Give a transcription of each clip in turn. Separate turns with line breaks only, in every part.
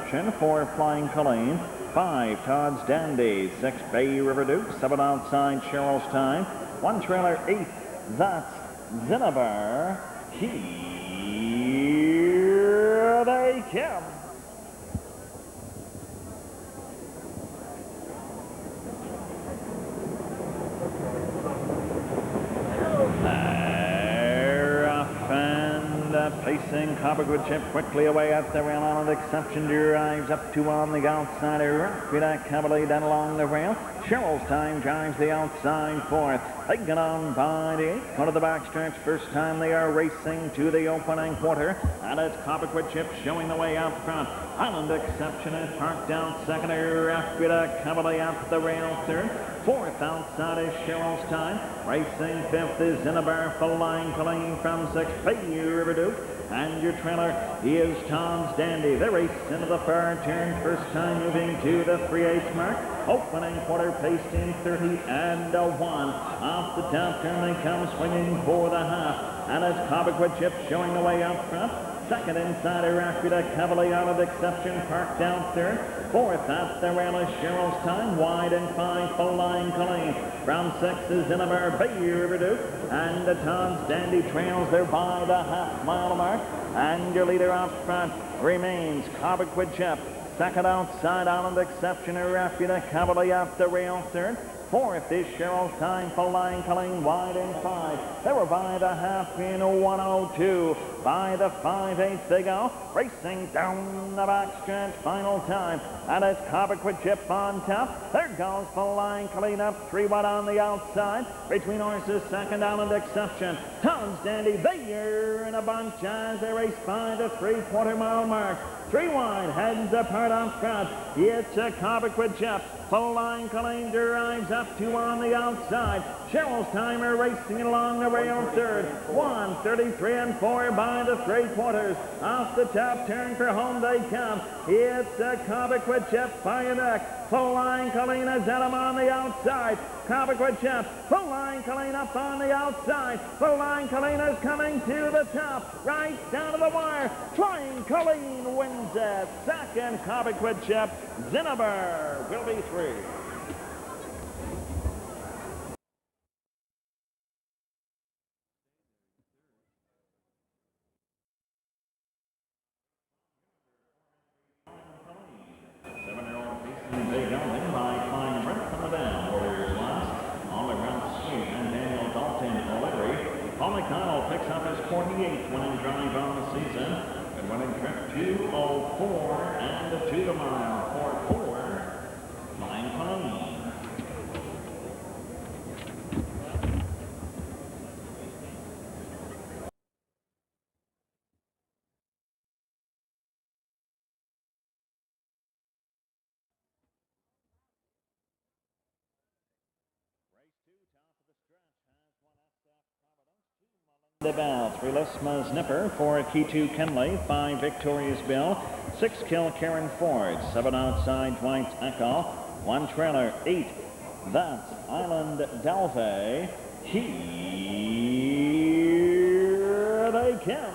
Exception, 4 Flying Colleen, 5 Todd's Dandy, 6 Bay River Duke, 7 outside Cheryl's Time, 1 trailer, 8 That's Zinnebar. Here they come. Pacing Copperwood Chip quickly away at the rail on Exception drives up to on the outside. Rapida Cavalier down along the rail. Cheryl's Time drives the outside fourth. They get on by the eighth. One of the backstretch. First time they are racing to the opening quarter. And it's Copperwood Chip showing the way out front. Island Exception is parked out second. Rapida Cavalier at the rail third. Fourth outside is Cheryl's Time. Racing fifth is Zinnebar Flying Colleen from sixth. Bay River Duke. And your trailer is Tom's Dandy. They race into the far turn. First time moving to the 3/8 mark. Opening quarter paced in 30 and a 1. Off the top turn they come swinging for the half. And it's Copperwood Chip showing the way out front. Second inside Rapida Cavalier out of Exception parked out third. Fourth at the rail is Cheryl's Time. Wide and 5 Flying Colleen. From 6 is Zinnebar Bay River Duke. And the Tom's Dandy trails there by the half-mile mark. And your leader out front remains Copperwood Chip. Second outside Island Exception, Rapida Cavalier at the rail third. Fourth is Cheryl's Time, Flying Colleen wide in 5. They were by the half in 1:02. By the 5/8 they go. Racing down the backstretch, final time. And it's Copperwood Chip on top. There goes Flying Colleen up 3 wide on the outside. Between horses, second Island Exception. Tom's Dandy, they are in a bunch as they race by the 3/4 mile mark. 3 wide, heads apart on front. It's a Copperwood Chip. Flying Colleen drives up 2 on the outside. Cheryl's Time are racing along the rail third. 1:33 and 4 by the 3/4. Off the top turn for home they come. It's a Copperwood Chip by a neck. Flying Colleen is at him on the outside. Copperwood Chip, Flying Colleen up on the outside. Flying Colleen is coming to the top, right down to the wire. Flying Colleen wins it. Second, Copperwood Chip. Zinnebar will be 3. Picks up his 48th winning drive on the season and winning trip 2:04 and a 2 mile for 4 Flying Colleen. The Bell, 3 Lisma's Nipper, 4 Key2 Kenley, 5 Victoria's Bill, 6 Kill Karen Ford, 7 outside Dwight's Echo, 1 trailer, 8 That's Island Dalvey. Here they come.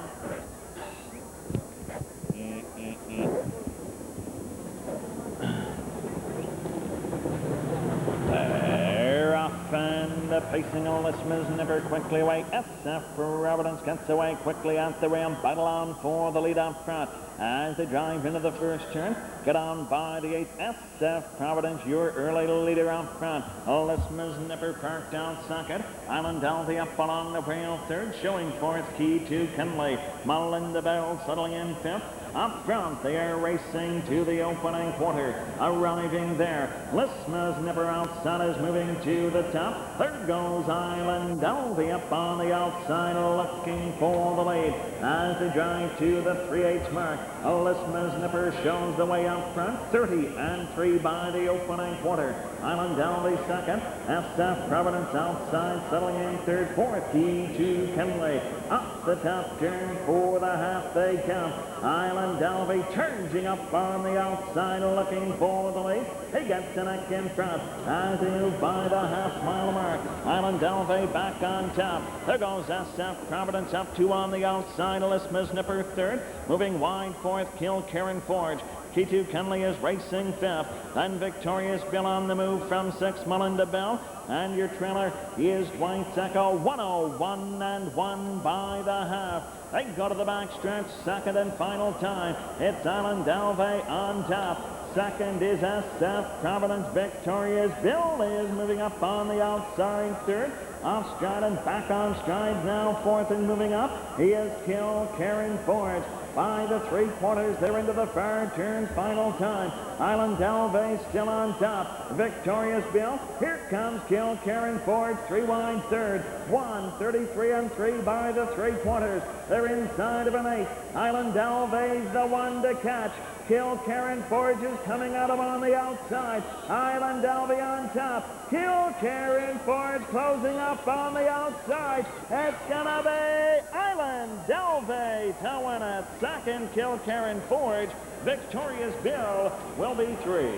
And pacing on Lisma's Nipper quickly away. SF Providence gets away quickly at the rail. Battle on for the lead up front as they drive into the first turn. Get on by the 8th. SF Providence, your early leader up front. Lisma's Nipper parked out second. Island Dalvey up along the rail third. Showing for its Key2 Kenley. Melinda Bell settling in fifth. Up front, they are racing to the opening quarter. Arriving there, Lisma's Nipper outside is moving to the top. Third goes Island Dalvey up on the outside, looking for the lead as they drive to the 3/8 mark. Lisma's Nipper shows the way out front, 30 and 3 by the opening quarter. Island Dalvey second. SF Providence outside, settling in third. Fourth, Key2 Kenley. Up the top turn for the half they come. Island Dalvey charging up on the outside, looking for the lead. He gets a neck in front as they move by the half-mile mark. Island Dalvey back on top. There goes SF Providence up 2 on the outside. Lisma's Nipper third. Moving wide fourth, Kill Karen Forge. Key2 Kenley is racing fifth. Then Victorious Bill on the move from 6, Melinda Bell. And your trailer is Dwight's Echo, 101 and 1 by the half. They go to the backstretch, second and final time. It's Island Delve on top. Second is SF Providence. Victorious Bill is moving up on the outside third. Off stride and back on stride now fourth and moving up. He is Karen Forge. By the 3/4, they're into the far turn final time. Island Delve still on top. Victorious Bill. Here comes Karen Forge, 3 wide third. 1:33 and 3 by the 3/4. They're inside of an 8. Island Delve's the one to catch. Karen Forge is coming at him on the outside. Island Delve on top. Karen Forge closing up on the outside. It's gonna be Island Delve to win it. Second, Karen Forge. Victorious Bill will be 3.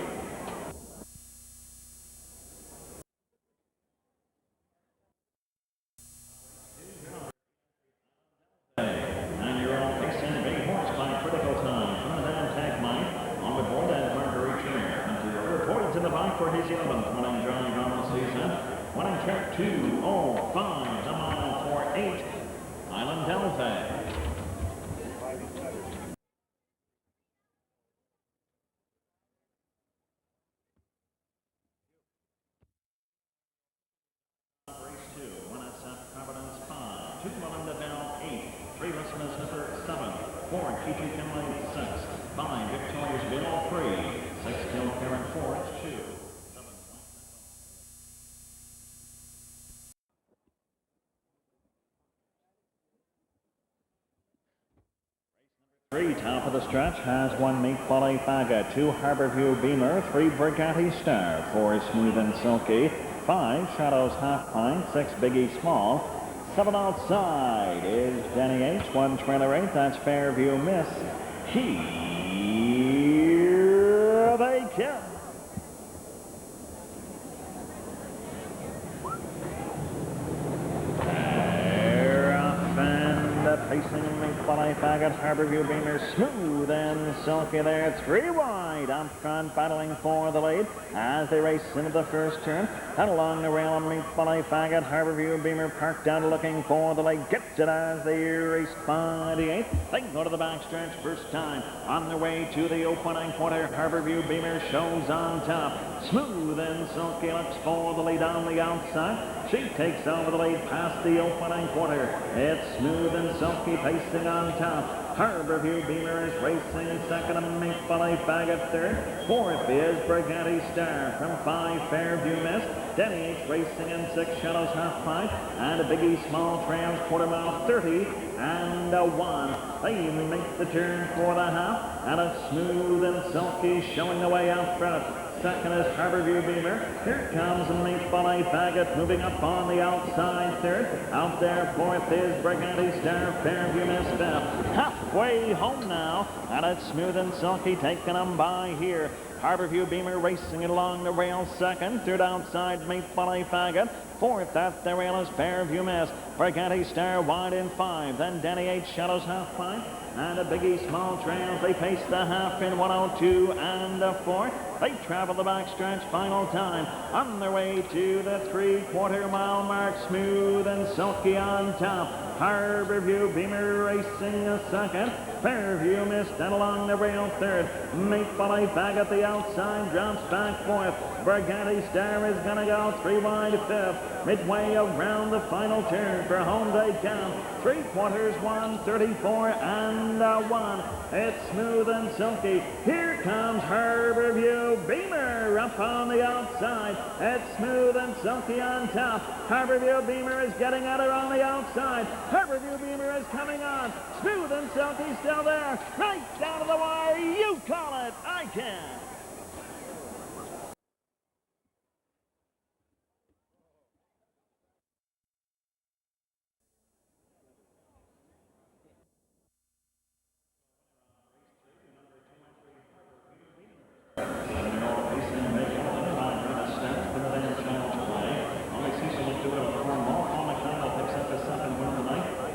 And you're all facing Big Horse by critical time from the down tag line. On the board as Marguerite Jr. And reported to the bike for his 11th winning drive on the season. Winning track 2:05, the mile for 8. Island Delve. Key2 Kenley 6, 5 Victorious Bill 3, 6 Karen Forge 2. Three, top of the stretch, has 1 Meat Folly Faga, 2 Harborview Beamer, 3 Brigatti Star, 4 Smooth and Silky, 5 Shadows Half Pint, 6 Biggie Small, 7 outside is Danny H. 1 trailer 8. That's Fairview Miss. Here they come. They're off and pacing Folly Faggot, Harborview Beamer, Smooth and Silky there. 3 wide up front, battling for the lead as they race into the first turn. And along the rail, Folly Faggot, Harborview Beamer parked down looking for the lead. Gets it as they race by the 8th. They go to the backstretch first time. On their way to the opening quarter, Harborview Beamer shows on top. Smooth and Silky looks for the lead on the outside. She takes over the lead past the opening quarter. It's Smooth and Silky pacing on top. Harborview Beamer is racing second, and Folly Faggot third. Fourth is Brigatti Star from 5 Fairview Miss. Denny H racing in 6 Shadows Half Pint, and a Biggie Small trails quarter mile 30 and a 1. They make the turn for the half, and a Smooth and Silky showing the way out front. Second is Harborview Beamer. Here comes Folly Faggot moving up on the outside third. Out there fourth is Brigatti Star, Fairview Miss fifth. Halfway home now, and it's Smooth and Silky taking them by here. Harborview Beamer racing it along the rail second. Third outside, Folly Faggot. Fourth at the rail is Fairview Miss. Brigatti Star wide in 5. Then Danny H Shadows Half Pint. And a Biggie Small trails. They pace the half in 1:02 and a 4. They travel the backstretch final time. On their way to the 3/4 mile mark. Smooth and Silky on top. Harborview Beamer racing a second. Fairview Miss down along the rail third. Folly Faggot the outside drops back fourth. Brigatti Star is gonna go 3 wide fifth. Midway around the final turn for home they count. 3/4, 1:34 and a 1. It's Smooth and Silky. Here comes Harborview Beamer up on the outside. It's Smooth and Silky on top. Harborview Beamer is getting at her on the outside. Harborview Beamer is coming on. Smooth and Silky still there. Right down to the wire. You call it. I can.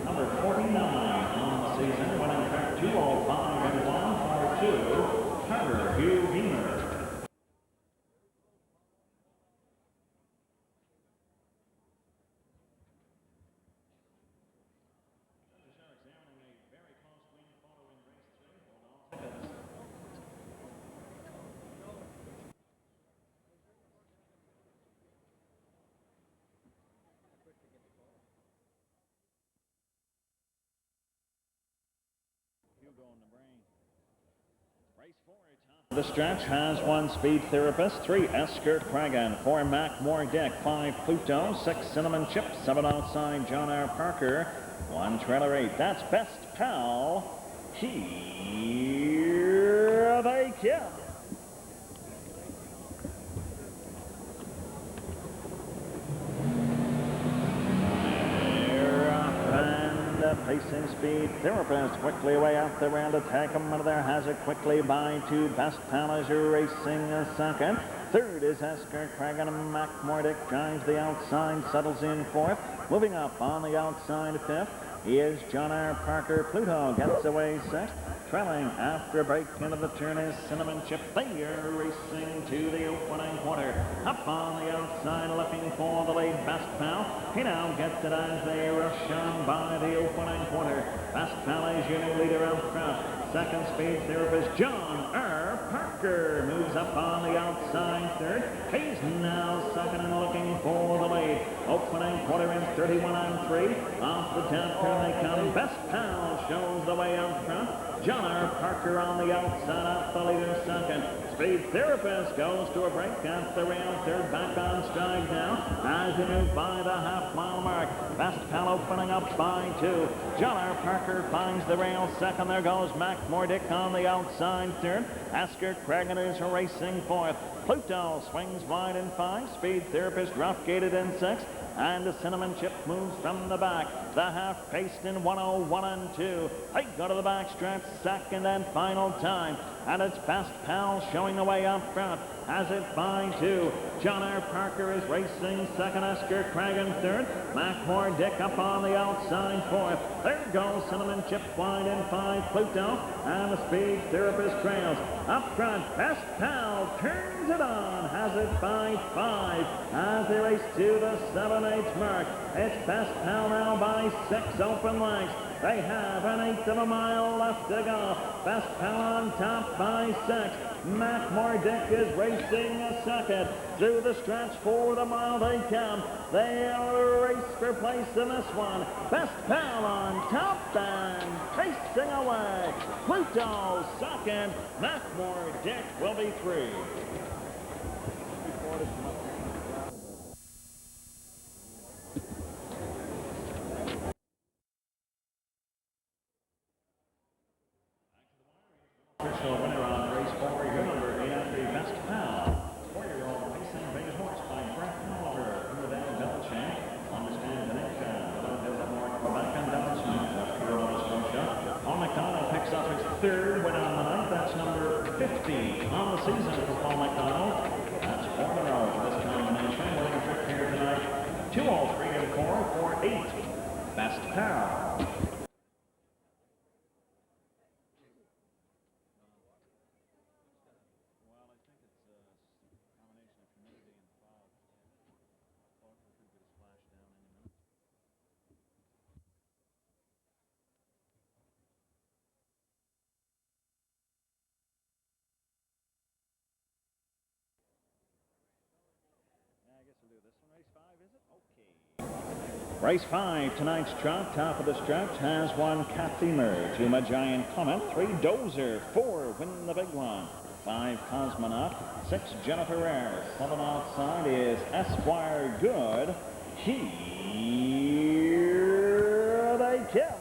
Number 49 on the season, winning track 205 and 1 for 2. Harborview Race 4, top of the stretch, has 1 Speed Therapist, 3 Esker Cragan, 4 Mackmore Dick, 5 Pluto, 6 Cinnamon Chip, 7 outside John R. Parker, 1 Trailer 8. That's Best Pal. Here they come. Pacing Speed Therapist quickly away out the round to take them out of there. Has it quickly by 2. Best Pal as you're racing a second. Third is Esker Cragan and Mackmore drives the outside, settles in fourth. Moving up on the outside fifth is John R. Parker. Pluto gets away sixth. Trailing after a break into the turn is Cinnamon Chip. They are racing to the opening quarter. Up on the outside looking for the lead Best Pal. He now gets it as they rush on by the opening quarter. Best Pal is your new leader out front. Second Speed Therapist John R. Parker moves up on the outside third. He's now second and looking for the lead. Opening quarter in 31 on 3. Off the top turn they come. Best Pal shows the way out front. John R. Parker on the outside, out the leader second. Speed Therapist goes to a break at the rail, third back on stride now as he moves by the half-mile mark. Best Pal opening up by 2. John R. Parker finds the rail second. There goes Mackmore Dick on the outside third. Esker Cragan is racing fourth. Pluto swings wide in 5. Speed Therapist rough-gated in 6. And the Cinnamon Chip moves from the back. The half paced in 1:01 and 2. They go to the back stretch, second and final time. And it's Best Pal showing the way up front. Has it by 2. John R. Parker is racing second. Esker Cragan third. Mackmore Dick up on the outside fourth. There goes Cinnamon Chip wide in 5. Pluto and the Speed Therapist trails. Up front, Best Pal turns it on. Has it by 5 as they race to the 7/8 mark. It's Best Pal now by 6 open lengths. They have an 1/8 of a mile left to go. Best Pal on top by 6. Mackmore Dick is racing a second. Through the stretch for the mile they come. They'll race for place in this one. Best Pal on top and racing away. Pluto second. Mackmore Dick will be 3. Official winner on race 4, your number 8 Best Pal. 4-year-old racing Vegas horse by Brett Oliver from the Van Belchamp. Understand the next has up more Quebec and Belchamp. Paul McDonald picks up his 3rd win on the night. That's number 50 on the season for Paul McDonald. That's 4 in a row for this combination. Winning trip here tonight. 2 all 3 and 4 for 8 Best Pal. We'll do this one. Race 5, is it? Okay. Race 5, tonight's trot, top of the stretch, has 1 Cathymer, 2 Magian Comet, 3 Dozer, 4 Win the Big One, 5 Cosmonaut, 6 Jennifer Eyre, 7 outside is Esquire Good. Here they come.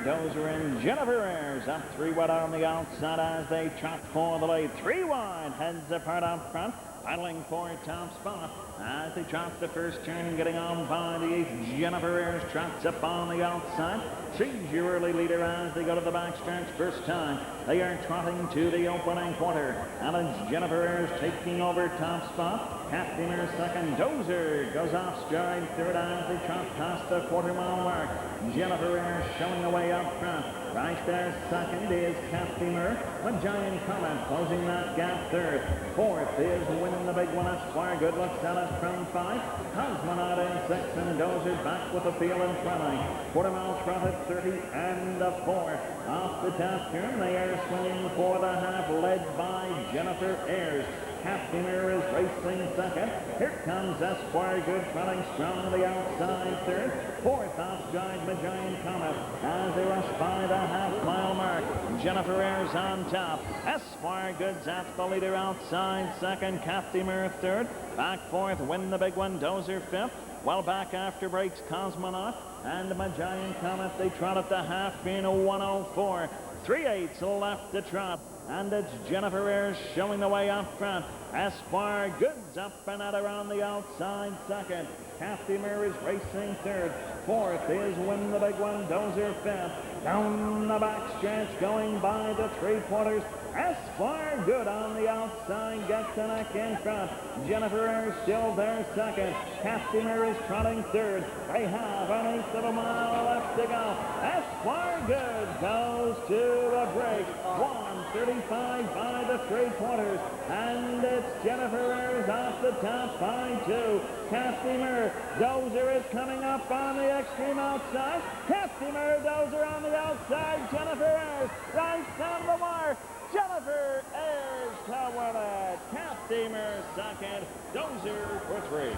Dozer and Jennifer Ayres up 3 wide on the outside as they trot for the lead. 3 wide, heads apart up front, battling for a top spot as they trot the first turn, getting on by the 8th. Jennifer Ayres trots up on the outside. She's your early leader as they go to the back stretch first time. They are trotting to the opening quarter. And it's Jennifer Ayres taking over top spot. Cathymer second. Dozer goes off stride third as they trot past the quarter-mile mark. Jennifer Ayres showing the way up front. Right there, second is Castimer. The Giant Comet closing that gap third. Fourth is Win the Big One. Esquire Good looks at it from 5. Cosmonaut in 6 and Dozer back with the field in 20. Quarter mile trot at 30 and a 4. Off the top turn, they are swinging for the half, led by Jennifer Eyre. Castimer is racing second. Here comes Esquire Good trotting strong on the outside third. Fourth off guide the Giant Comet as they rush by the half-mile mark. Jennifer Eyre's on top. Esquire Good's at the leader outside second. Castimer third. Back fourth, Win the Big One, Dozer fifth. Well back after breaks Cosmonaut and my Giant Comet. They trot at the half in a 1:04. 3/8 left to trot. And it's Jennifer Eyre showing the way up front. Esquire Good's up and at her on the outside second. Castimer is racing third. Fourth is Win the Big One, Dozer fifth. Down the back stretch going by the 3/4. Esquire Good on the outside gets the neck in front. Jennifer Eyre still there second. Castimer is trotting third. They have an 1/8 of a mile left to go. Esquire Good goes to a break. 1:35 by the 3/4. And it's Jennifer Eyre off the top by 2. Castimer, Dozer is coming up on the extreme outside. Castimer, Dozer on the outside. Jennifer Eyre right down the wire. Jennifer Eyre's to win it. Castimer second. Dozer for 3.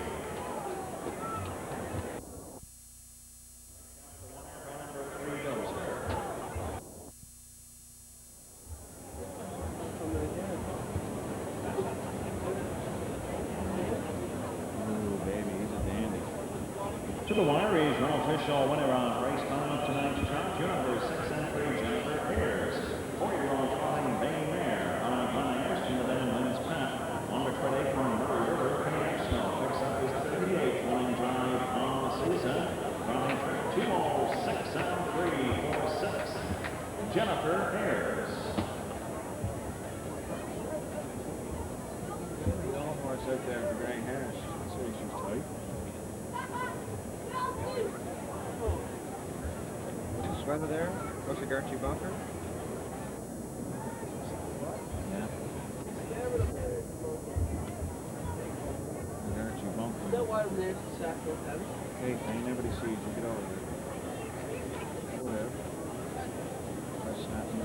To the wire is an official winner of race 5 tonight's trot. Number 6 entry, Jennifer Eyre. 4-year-old trotting Bay Mare on Eyre to the Denman's Pat. Number 28 from Murray River, Cameo picks up his 38th winning drive on the season. Running 2:06 and 3:46. Jennifer Eyre.
The old horse out there with the grey hair. She's tight. Weather there, looks like Archie Bunker.
Yeah. And Archie Bunker.
Don't worry, there's the sackle heavy.
Hey, ain't nobody sees you, get over there. Whatever. That's snapping me.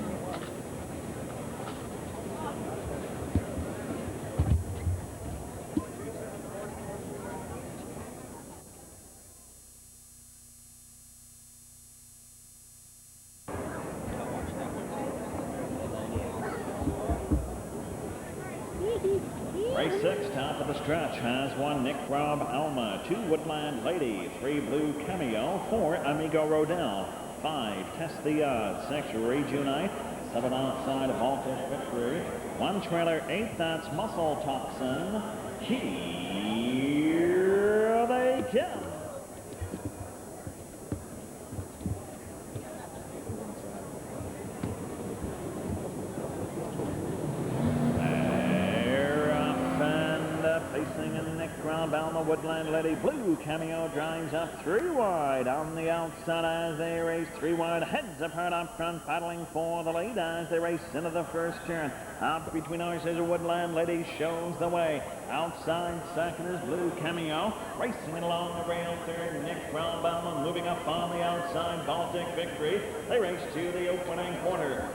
Race 6, top of the stretch, has 1 Nick Rob Alma, 2 Woodland Lady, 3 Blue Cameo, 4 Amigo Rodell, 5 Test the Odds, 6 Reunite, 7 outside Baltic Victory, 1 trailer 8, that's Muscle Toxin. Here they come. Facing a Nick Rob Alma, Woodland Lady. Blue Cameo drives up 3 wide on the outside as they race 3 wide. Heads apart up front, battling for the lead as they race into the first turn. Out between horses, Woodland Lady shows the way. Outside second is Blue Cameo. Racing along the rail third, Nick Rob Alma moving up on the outside, Baltic Victory. They race to the opening quarter.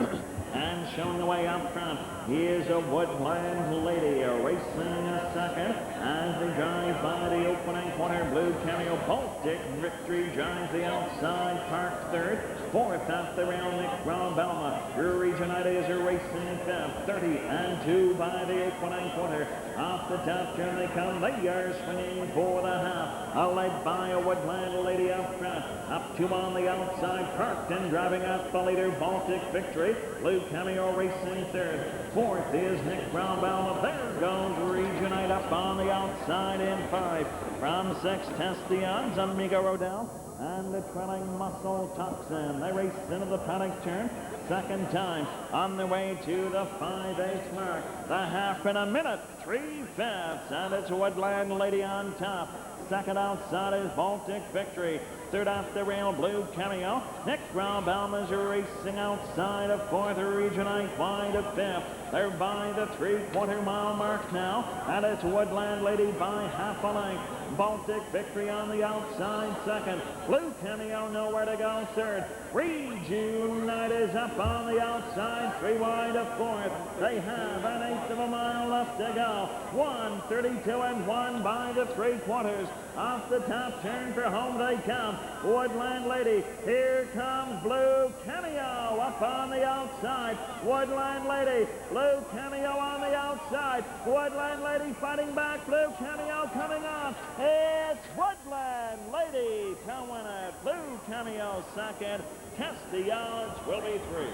And showing the way up front is a Woodland Lady racing a second as they drive by the opening corner. Blue Cameo, Baltic Victory drives the outside, Park third. Fourth off the rail, Nick Rob Alma. Reunite is a racing fifth. 30 and 2 by the opening quarter. Off the top turn they come. They are swinging for the half. Led by a Woodland Lady up front. Up 2 on the outside, parked and driving out the leader, Baltic Victory. Blue Cameo racing third. Fourth is Nick Rob Alma. There goes Reunite up on the outside in 5. From 6, Test the Odds, Amigo Rodell. And the trailing Muscle Toxin. They race into the paddock turn. Second time on their way to the 5/8 mark. The half in a minute. 3/5, and it's Woodland Lady on top. Second outside is Baltic Victory. Third off the rail, Blue Cameo. Next, Rob Alma's racing outside of fourth, Region 8 wide of fifth. They're by the 3/4 mile mark now, and it's Woodland Lady by half a length. Baltic Victory on the outside second. Blue Cameo nowhere to go third. Region 8 is up on the outside, 3 wide of fourth. They have an 1/8 of a mile left to go. 1:32 and 1 by the 3/4. Off the top turn for home they come. Woodland Lady, here comes Blue Cameo up on the outside. Woodland Lady, Blue Cameo on the outside. Woodland Lady fighting back, Blue Cameo coming on. It's Woodland Lady to win it. Blue Cameo second. Test the odds will be 3.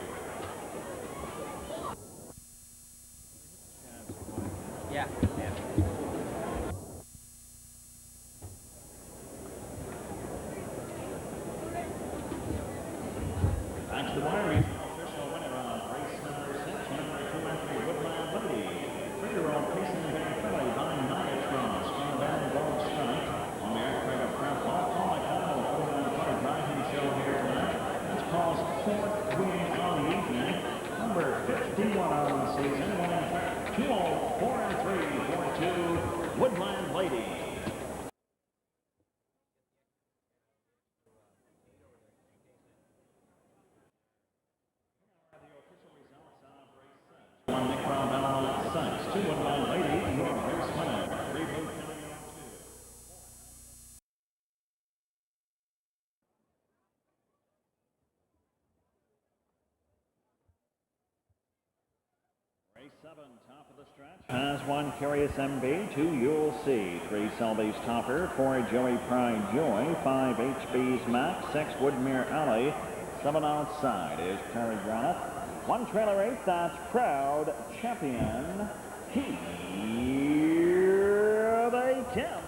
Yeah.
That's the wire. Official winner on race number 6, number 2 entry, Woodland Lady. 3-year-old pacing very friendly by Maritime. Strong band gold strike. On the aircraft of Crap Ball, Paul McConnell putting on quite a driving show here tonight. That's Paul's 4th win on the evening. Number 51 on the season. Winning track 204 and 3 for 2, Woodland Lady. One Nick Rob Allen at 6, 2 Woodland Lady, your race winner. 3 Blue Cameo 2. Race 7, top of the stretch. Has 1 Curious MB, 2 You'll See, 3 Selby's Topper, 4 Joey Pride Joy, 5 HB's Max, 6 Woodmere Alley, 7 outside is Prairie Granite. 1 trailer 8, that's Proud Champion. Here they come.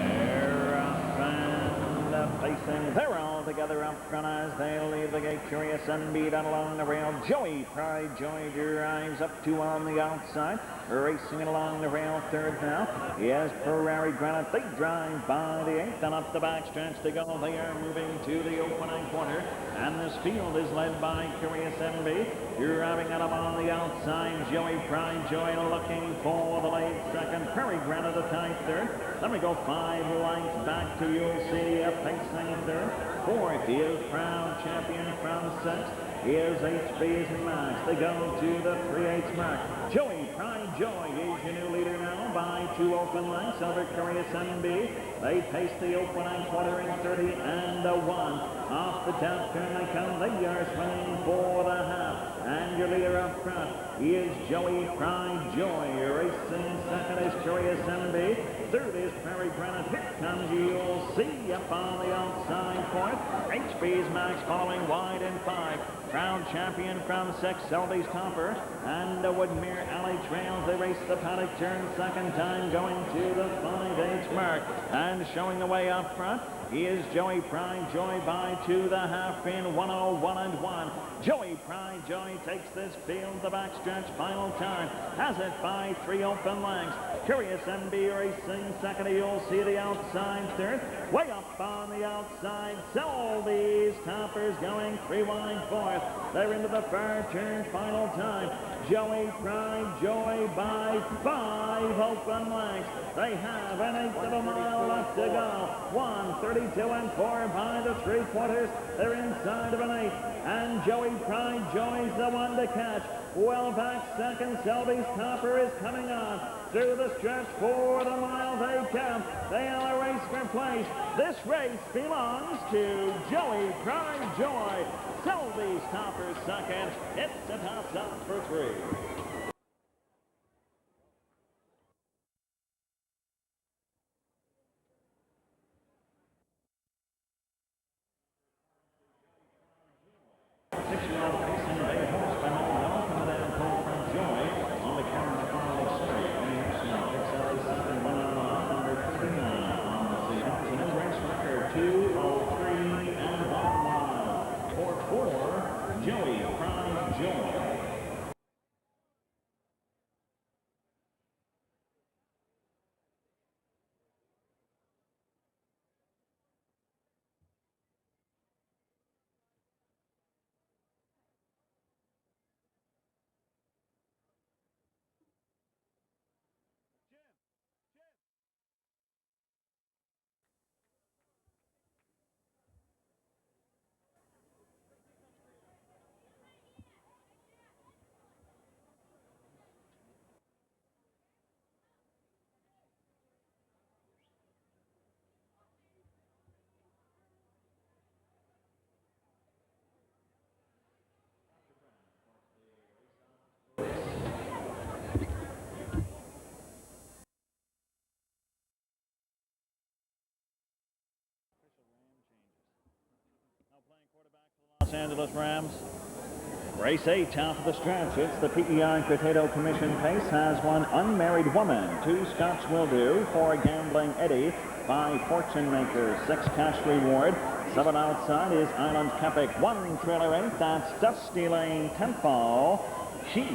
They're up and facing. They're all together up front as they leave the gate. Curious MB down along the rail. Joey Pride Joy derives up 2 on the outside. Racing it along the rail, third now. Yes, Prairie Granite. They drive by the 8th and up the backstretch to go. They are moving to the opening quarter. And this field is led by Curious MB. Driving out on the outside. Joey Pride Joy looking for the late second. Prairie Granite a tight third. Then we go 5 lengths back to You'll See a pacing third. 4th is Proud Champion from 6th. Here's HB's Max. They go to the 3/8 mark. Joey Pride Joy is your new leader now by 2 open lengths over Curious MB. They pace the opening quarter in 30 and a 1. Off the top turn they come. They are swinging for the half. And your leader up front is Joey Pride Joy. Racing second is Curious MB. Third is Prairie Granite. Here comes You'll See up on the outside fourth. HB's Max following wide in 5. Proud Champion from 6, Selby's Topper, and Woodmere Alley trails. They race the paddock turn second time, going to the 5/8 mark. And showing the way up front is Joey Pride Joy by 2 the half in 1:01 and 1. Joey Pride Joy takes this field the backstretch final time. Has it by 3 open lengths. Curious MB racing second. You'll See the outside third. Way up on the outside. Selby's Toppers going 3 wide fourth. They're into the far turn final time. Joey Pride Joy by 5 open lengths. They have an 1/8 of a mile left to go. 1:32 and 4 by the 3/4. They're inside of an 8. And Joey Pride Joy's the one to catch. Well back second, Selby's Topper is coming on. Through the stretch for the mile they come. They are a race for place. This race belongs to Joey Pride Joy. Selby's Topper second. It's a toss-up for 3. Six-year-old Mason Bay horse by Molson from the down pole from Joy on the corner of Farley Street. Anderson picks up the second one on number 39 on the season. It's a new race record, 2:03 and 1 mile. Los Angeles Rams. Race 8, top of the stretch. It's the PEI Potato Commission pace. Has one Unmarried Woman, 2 Scotch Will Do, 4 Gambling Eddie, 5 Fortune Maker, 6 Cash Reward, 7 outside is Island Epic, 1 Trailer 8. That's Dusty Lane Tempo. Here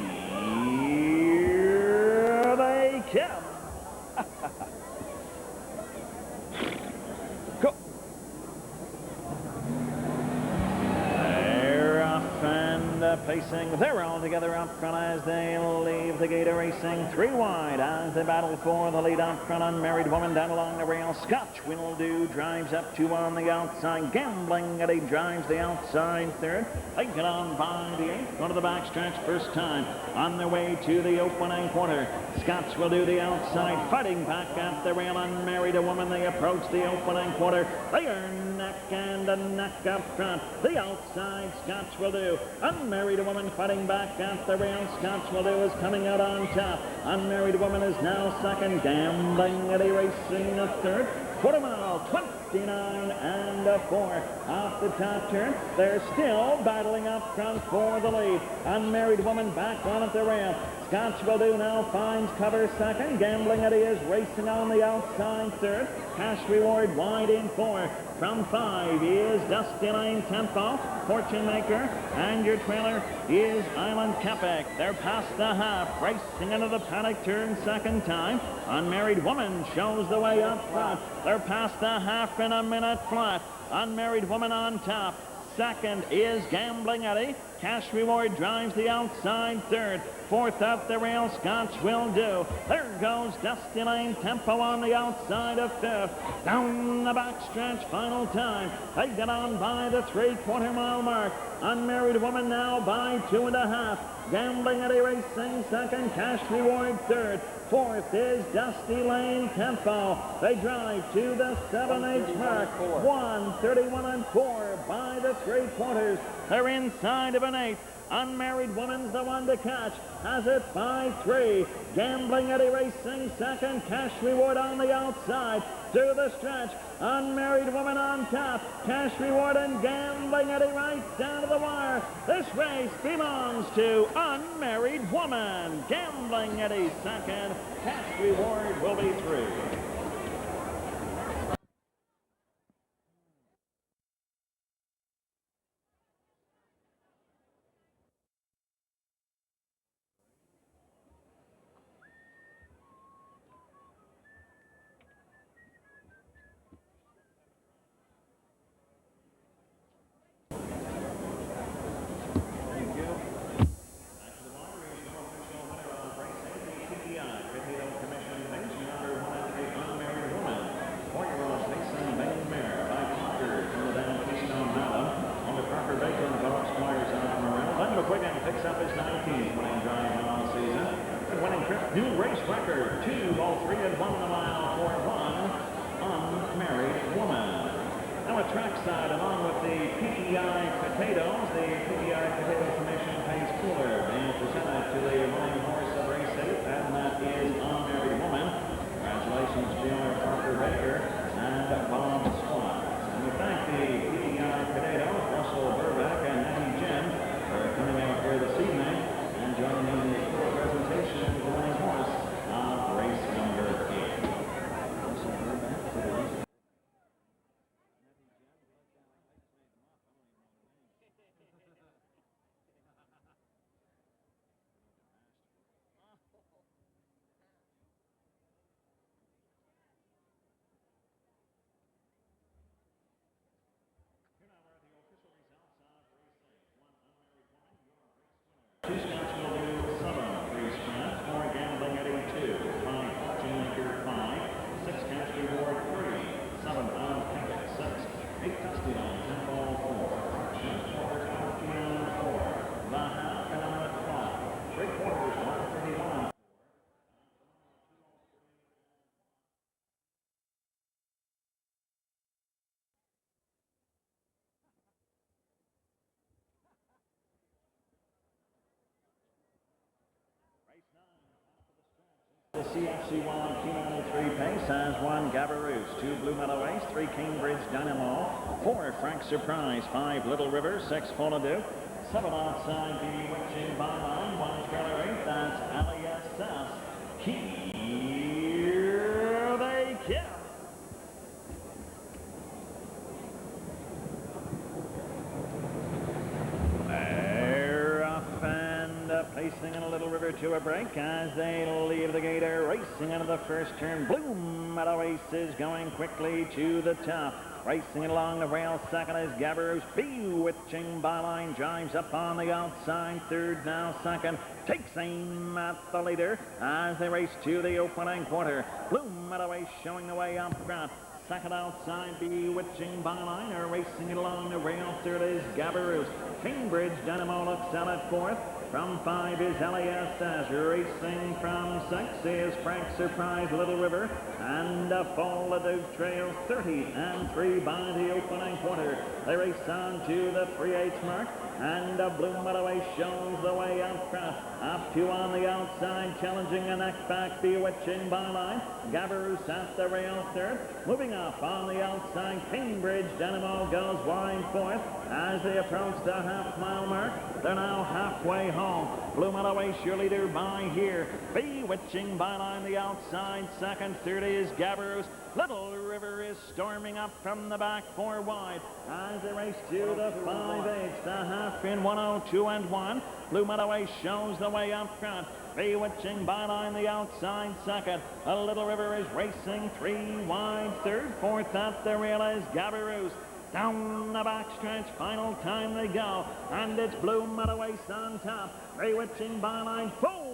they come. Go. They're off and pacing. They're all together up front as they leave the gate of racing. 3 wide as they battle for the lead up front. Unmarried Woman down along the rail. Scotch Will Do drives up 2 on the outside. Gambling Eddie drives the outside third. They get on by the 8th. Go to the backstretch first time. On their way to the opening quarter. Scotch Will Do the outside. Fighting back at the rail. Unmarried Woman. They approach the opening quarter. They are neck and neck up front. The outside Scotch Will Do. Unmarried Woman fighting back at the rail. Scotch Will Do is coming out on top. Unmarried Woman is now second. Gambling Eddie racing the third. Quarter mile, 29 and 4 off the top turn. They're still battling up front for the lead. Unmarried Woman back on at the rail. Scotch Will Do now finds cover second. Gambling Eddie is racing on the outside third. Cash Reward wide in 4. From 5 is Dusty Lane Tempo, Fortune Maker, and your trailer is Island Epic. They're past the half, racing into the paddock turn second time. Unmarried Woman shows the way up front. They're past the half in a minute flat. Unmarried Woman on top. Second is Gambling Eddie. Cash Reward drives the outside third. Fourth up the rail, Scotch Will Do. There goes Dusty Lane Tempo on the outside of fifth. Down the backstretch, final time. They get on by the 3/4 mile mark. Unmarried Woman now by 2.5. Gambling Eddie racing second. Cash Reward third. Fourth is Dusty Lane Tempo. They drive to the 7/8 mark. 1:31 and 4 by the 3/4. They're inside of an 8. Unmarried Woman's the one to catch. Has it by 3. Gambling Eddie racing second. Cash Reward on the outside. To the stretch. Unmarried Woman on top. Cash Reward and Gambling Eddie right down to the wire. This race belongs to Unmarried Woman. Gambling Eddie second. Cash Reward will be 3. Picks up his 19th winning drive on the season. The winning trip, new race record, 2 ball 3 and 1 in a mile for 1 Unmarried Woman. Now a trackside along with the PEI Potatoes, the PEI Potato Commission pays cooler being presented to the winning horse of race 8, and that is Unmarried Woman. Congratulations to the owner Parker Baker and Bob Swan. And we thank the PEI Potatoes, Russell Burback and Natty Jim, for coming out here this evening and joining in the presentation of the winning horse of race number 8. The CFCY Q93 pace has 1 Gabaroos, 2 Blue Meadow Ace, 3 Cambridge Dynamo, 4 Frank Surprise, 5 Little River, 6 Fonadu, 7 outside Bewitching Byline, 1 Trailer 8, that's LESS. Here they come. Placing in a Little River to a break as they leave the gate. Racing into the first turn. Blue Meadow Ace is going quickly to the top. Racing it along the rail. Second is Gabaroos. Bewitching Byline drives up on the outside. Third now second. Takes aim at the leader as they race to the opening quarter. Blue Meadow Ace showing the way up front. Second outside, Bewitching Byline are racing it along the rail. Third is Gabaroos. Cambridge Dynamo looks out at fourth. From 5 is LESS. Racing from 6 is Frank Surprise, Little River. And Fall of Duke trails 30 and 3 by the opening quarter. They race on to the 3/8 mark. And Blue Meadow Ace shows the way out front. Up to on the outside, challenging a neck back, Bewitching Byline. Gabaroos at the rail third. Moving up on the outside, Cambridge Dynamo goes wide fourth. As they approach the half-mile mark, they're now halfway home. Blue Meadow Ace, your leader by here. Bewitching Byline the outside second. Third is Gabaroos. Little River is storming up from the back 4 wide. As they race to the 5/8, the half in 1:02 and 1. Blue Meadow Ace shows the way up front. Bewitching Byline the outside second. A Little River is racing 3 wide third. Fourth at the rail is Gabaroos. Down the backstretch, final time they go, and it's Blue Meadow Ace on top. Bewitching Byline, full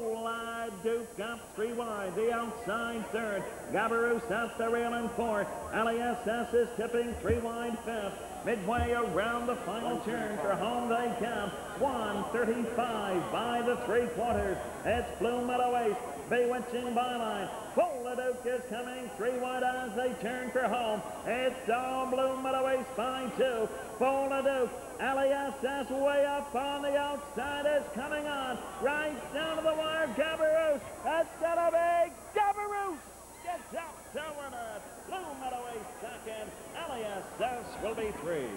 Duke up 3 wide, the outside third. Gabaroos at the rail in fourth. LESS is tipping 3 wide fifth. Midway around the final turn, for home they come. 1:35 by the 3/4. It's Blue Meadow Ace. Bewitching Byline. Full of Duke is coming 3 wide as they turn for home. It's all Blue Meadow Ace by 2. Full of Duke. LESS way up on the outside is coming on. Right down to the wire. Gabaroos. That's gonna be Gabaroos. Gets up to win it. Blue Meadow Ace second. LESS will be 3.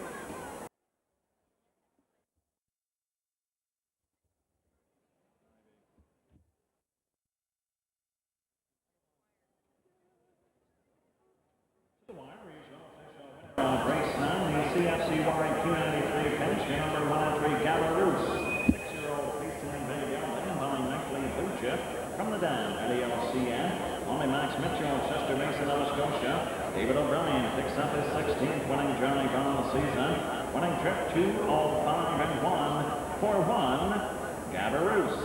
Race 9, the CFCY Q93 finish, number 103, Gabaroos. 6-year-old Pacing and Baby by Neckley Butcher from the dam at LCN. Only Max Mitchell, Chester Mason, Nova Scotia. David O'Brien picks up his 16th winning drive on the season. Winning trip 2 all 5 and 1 for 1, Gabaroos.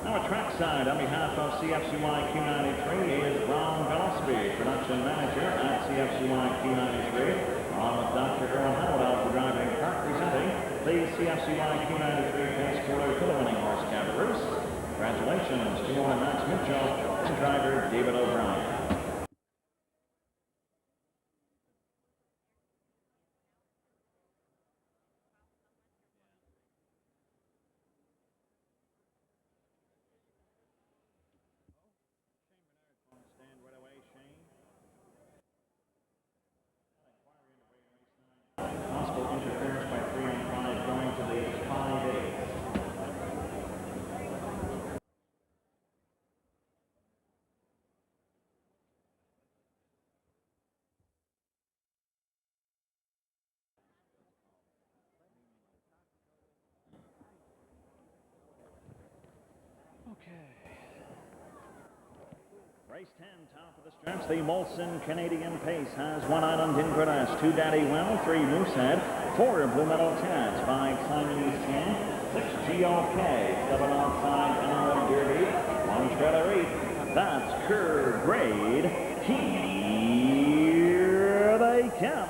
Now a trackside on behalf of CFCY Q93 is Ron Gillespie, production manager at CFCY Q93. Along with Dr. Earl Howell for driving park, presenting the CFCY Q93 pace quarter to the winning horse Gabaroos. Congratulations to owner Max Mitchell and driver David O'Brien. Stand right away, Shane. Possible interference by 3 and 5 going to the 5/8. Okay. Race 10, top of the stretch. The Molson Canadian pace has 1 Island Inverness, 2 Daddy Well, 3 Moosehead, 4 Blue Meadow Chance, 5 Simonese Skin, 6 GOK, 7 outside Emerald Derby, 1 Trailer 8. That's Kerr Grade. Here they come.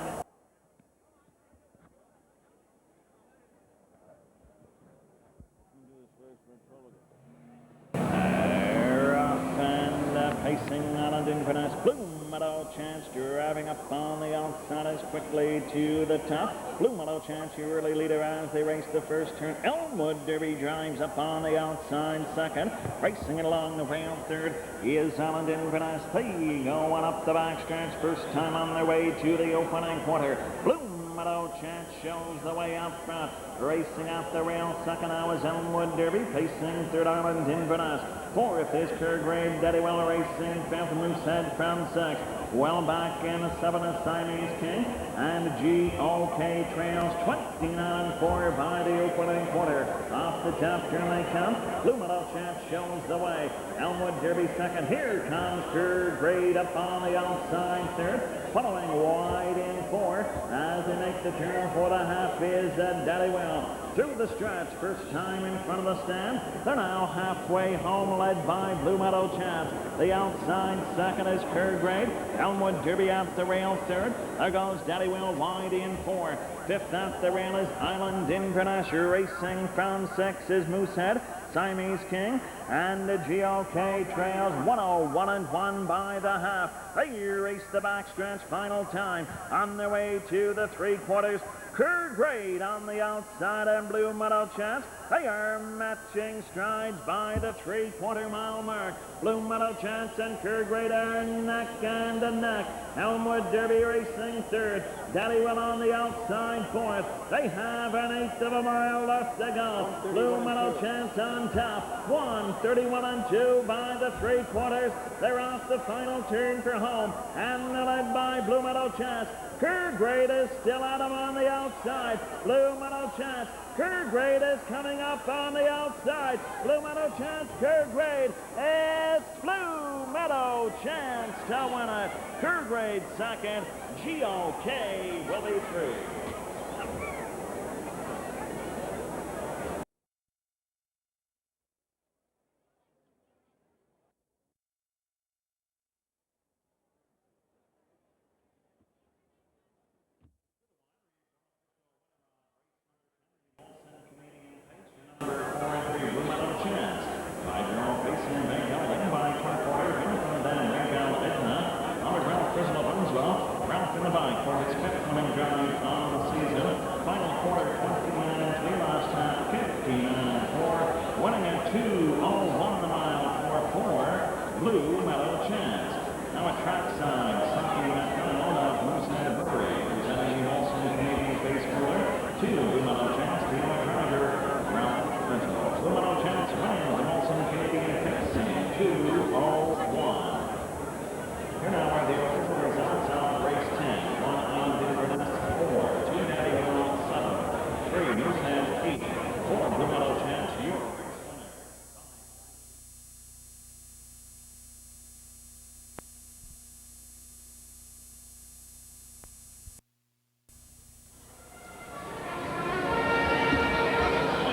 Pacing Island Inverness, Blue Meadow Chance driving up on the outside as quickly to the top. Blue Meadow Chance, your early leader as they race the first turn. Elmwood Derby drives up on the outside second. Racing it along the rail third is Island Inverness. They go on up the backstretch, first time on their way to the opening quarter. Blue Meadow Chance shows the way up front. Racing out the rail second now is Elmwood Derby. Pacing third Island Inverness. Fourth is Kergrave Daddywell racing fifth. Moosehead from sixth. Well back in seven is Siamese King. And GOK trails 29-4 by the opening quarter. Off the top turn they come. Blue Meadow Chance shows the way. Elmwood Derby second. Here comes Kergrave up on the outside third. Following wide in four as they make the turn for the half is Daddywell. Through the stretch, first time in front of the stand. They're now halfway home, led by Blue Meadow Chance. The outside second is Kergrave. Elmwood Derby at the rail third. There goes Daddywell wide in four. Fifth at the rail is Island Inverness. Racing from six is Moosehead. Siamese King and the GOK trails 101-1 by the half. They race the backstretch final time on their way to the three quarters. Kergrave on the outside and Blue Meadow Chance. They are matching strides by the three-quarter mile mark. Blue Meadow Chance and Kergrave are neck and neck. Elmwood Derby racing third. Daddywell on the outside fourth. They have an eighth of a mile left to go. Blue Meadow Chance on top. 1:31-2 by the three quarters. They're off the final turn for home. And they're led by Blue Meadow Chance. Kergrave is still at him on the outside. Blue Meadow Chance. Kergrave is coming up on the outside. Blue Meadow Chance. Kergrave. It's Blue Meadow Chance to win it. Kergrave second. GOK will be through. Blue Meadow Chance. Now a trackside, Silky of Moosehead Brewery, presenting the Molson Canadian face cooler to Blue Meadow Chance, the owner driver, Ralph Fresno. Blue Meadow Chance wins the Molson Canadian picks in 2:01. Here now are the official results of race 10. 1 Island Inverness 4, 2 Daddywell 7, 3 Moosehead 8, 4 Blue Meadow Chance.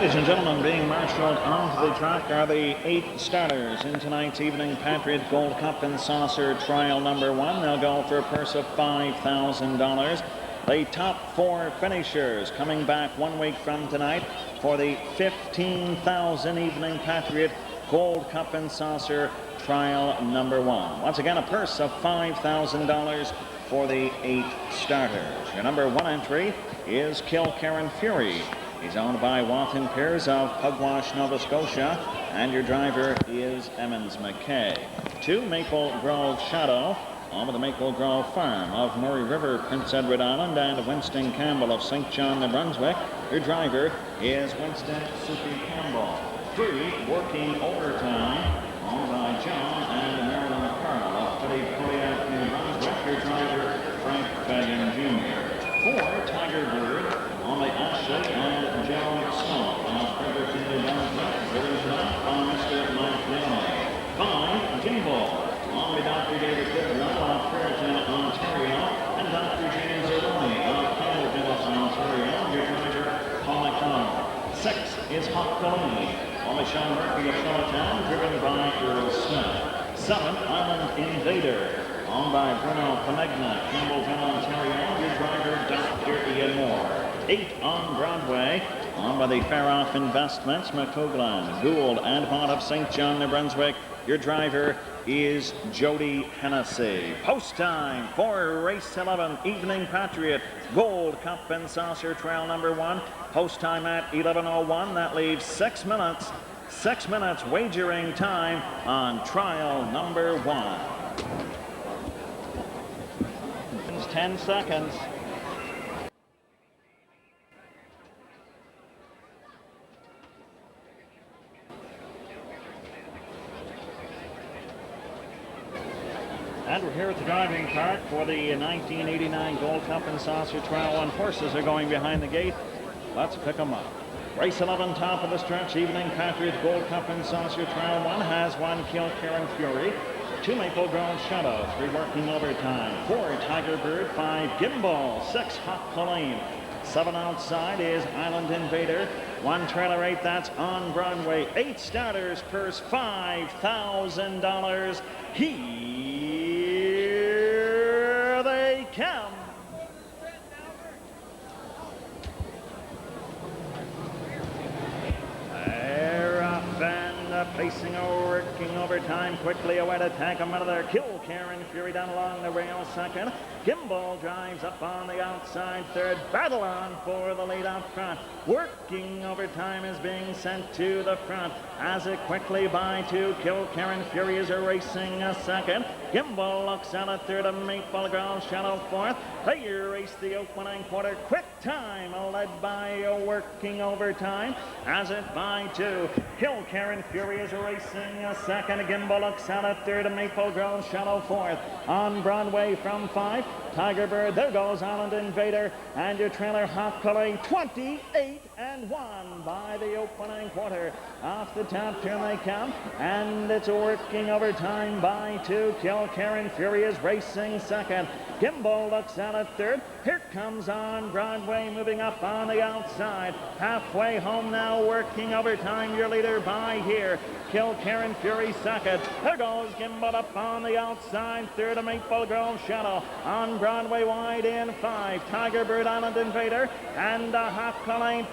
Ladies and gentlemen, being marshaled onto the track are the 8 starters in tonight's Evening Patriot Gold Cup and Saucer Trial number 1. They'll go for a purse of $5,000. The top 4 finishers coming back 1 week from tonight for the 15,000 Evening Patriot Gold Cup and Saucer Trial number 1. Once again, a purse of $5,000 for the 8 starters. Your number 1 entry is Kilkerran Fury. He's owned by Wathen Piers of Pugwash, Nova Scotia, and your driver is Emmons McKay. 2 Maple Grove Shadow, owned by the Maple Grove Farm of Murray River, Prince Edward Island, and Winston Campbell of St. John, New Brunswick. Your driver is Winston Silky Campbell. 3 Working Overtime, owned by John and Marilyn Carl of Petty Kodiak, New Brunswick. Your driver, Frank Fagan Jr. 4 Tiger Bird, owned by Ashley and Joe Stone of Fredericton, New Brunswick. Driven by Mr. Mike Leone. 5 Jimbo, owned by Dr. David Goodwell of Fredericton, Ontario, and Dr. James O'Reilly of Campbellville, Ontario. Your driver, Paul McDonald. 6 is Hawk Delaney, owned by Sean Murphy of Charlottetown, driven by Earl Smith. 7 Island Invader, owned by Bruno Panegna, Campbellville, Ontario. Your driver, Dr. Ian Moore. 8 on Broadway. On by the Fair-Off Investments, McCouglan, Gould, and Haunt of St. John, New Brunswick. Your driver is Jody Hennessy. Post time for race 11, Evening Patriot, Gold Cup and Saucer Trail number 1. Post time at 11:01. That leaves 6 minutes. 6 minutes wagering time on trial number 1. 10 seconds. And we're here at the driving park for the 1989 Gold Cup and Saucer Trial 1. Horses are going behind the gate. Let's pick them up. Race 11, top of the stretch, Evening Patriot Gold Cup and Saucer Trial 1 has 1 Kilkerran Fury, 2 Maple Grove Shadow, 3 Working Overtime, 4 Tiger Bird, 5 Gimbal, 6 Hot Colleen, 7 outside is Island Invader, 1 trailer 8, that's on Broadway, 8 starters, purse $5,000. Here they come. They're off and pacing or working overtime, quickly away to tank them out of there. Kilkerran Fury down along the rail second. Gimbal drives up on the outside third. Battle on for the lead up front. Working overtime is being sent to the front as it quickly by 2. Kilkerran Fury is racing a second. Gimbal looks out at third. A Maple Grove Shadow fourth. They race the opening quarter. Quick time led by a Working Overtime as it by 2. Kilkerran Fury is racing a second. Gimbal looks out at third. A Maple Grove Shadow fourth. On Broadway from 5. Tiger Bird, there goes Island Invader, and your trailer Hot Colleen, 28-1 by the opening quarter. Off the top turn they come, and it's Working Overtime by 2. Kilkerran Fury is racing second. Gimbal looks out at third. Here comes on Broadway, moving up on the outside. Halfway home now, Working Overtime, your leader by here. Kilkerran Fury second. There goes Gimbal up on the outside. Third, a Maple Grove Shadow. On Broadway wide in 5. Tiger Bird, Island Invader, and a Hot Colleen,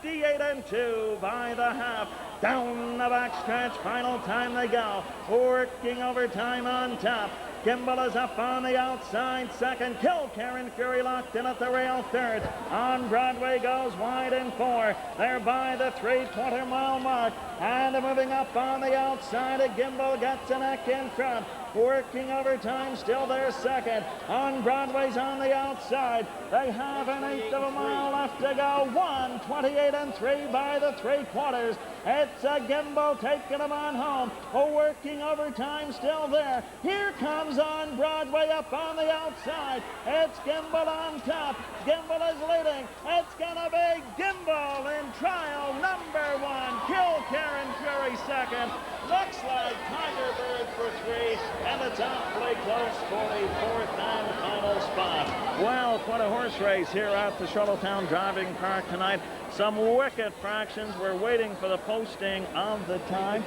58-2 by the half. Down the backstretch, final time they go. Working Overtime on top. Gimbal is up on the outside second. Kilkerran Fury locked in at the rail third. On Broadway goes wide in 4. They're by the 3/4 mile mark. And moving up on the outside, a Gimbal gets a neck in front. Working Overtime still there second. On Broadway's on the outside. They have an 1/8 of a mile left to go. 1:28-3 by the 3/4. It's a Gimbal taking them on home. A Working Overtime still there. Here comes on Broadway up on the outside. It's Gimbal on top. Gimbal is leading. It's gonna be Gimbal in trial number 1. Kilkerran Fury second. Looks like Tiger Bird for 3, and it's awfully close for the 4th and final spot. Well, quite a horse race here at the Charlottetown Driving Park tonight. Some wicked fractions. We're waiting for the posting of the time.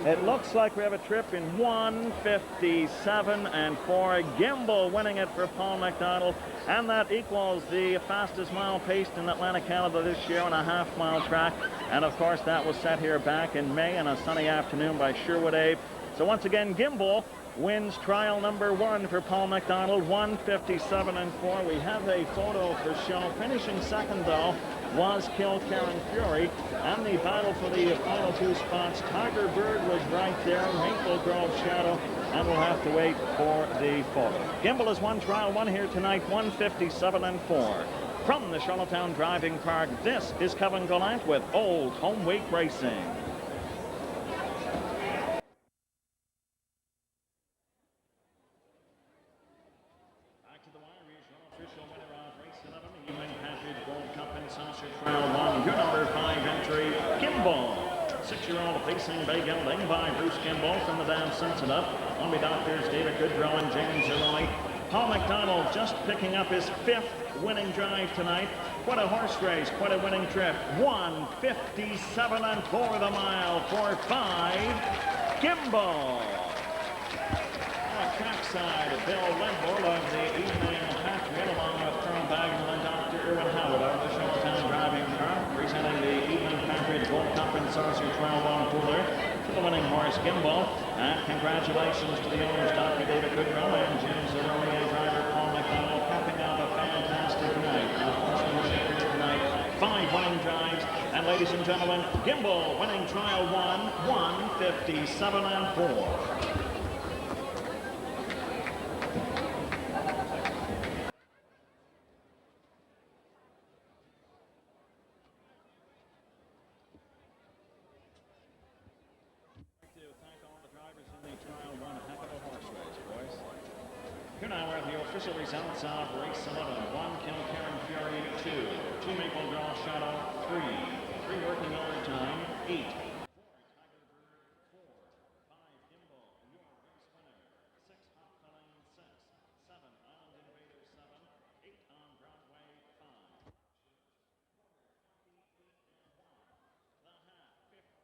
It looks like we have a trip in 1:57-4. Gimbal winning it for Paul McDonald, and that equals the fastest mile paced in Atlantic Canada this year on a half-mile track. And of course, that was set here back in May on a sunny afternoon by Sherwood Abe. So once again, Gimbal wins trial number 1 for Paul McDonald, 1:57-4. We have a photo for show. Finishing second, though, was Kilkerran Fury. And the battle for the final 2 spots, Tiger Bird was right there, Maple Grove Shadow, and we'll have to wait for the photo. Gimbal has won trial 1 here tonight, 1:57-4. From the Charlottetown Driving Park, this is Kevin Gallant with Old Home Week Racing. Pacing by gelding by Bruce Gimbal from the dam Cincinnati. On the doctors, David Goodrow and James Eroy. Paul McDonald just picking up his 5th winning drive tonight. What a horse race, quite a winning trip. 1:57-4 the mile for 5. Gimbal. On trackside, Bill Limbold of the Evening Patriot along with Colonel Bagnall and Dr. Irwin Howard of the Charlottetown defending the Evening Partridge Gold Conference Sorcerer Trial 1 Polar to the winning horse Gimbal. And congratulations to the owners Dr. David Goodrow and Jim Zeroni driver Paul McDonald, capping out a fantastic night. Unfortunately, tonight, 5 winning drives. And ladies and gentlemen, Gimbal winning Trial 1, 157 and 4. Here now are the official results of race 11. 1, Kilcairn Fury. 2, 2 Maple Draw Shadow. 3, 3 Working Overtime. 8, 4 Tiger Bird. 4, 5 Gimbal, your race winner. 6 Hot Filling. 6, 7 Island Invader. 7, 8 on Broadway. 5. The half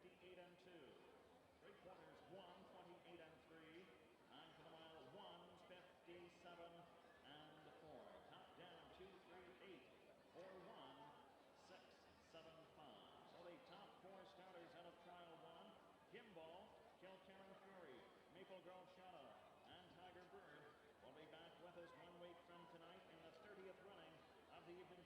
58 and 2. 3 quarters 1, 28 and 3. And for the mile 157 and 4. Top down 2, 3, 8, 4, 1, 6, 7, 5. So the top 4 starters out of Trial 1, Gimbal, Kilcairn Fury, Maple Grove Shadow, and Tiger Bird will be back with us 1 week from tonight in the 30th running of the Evening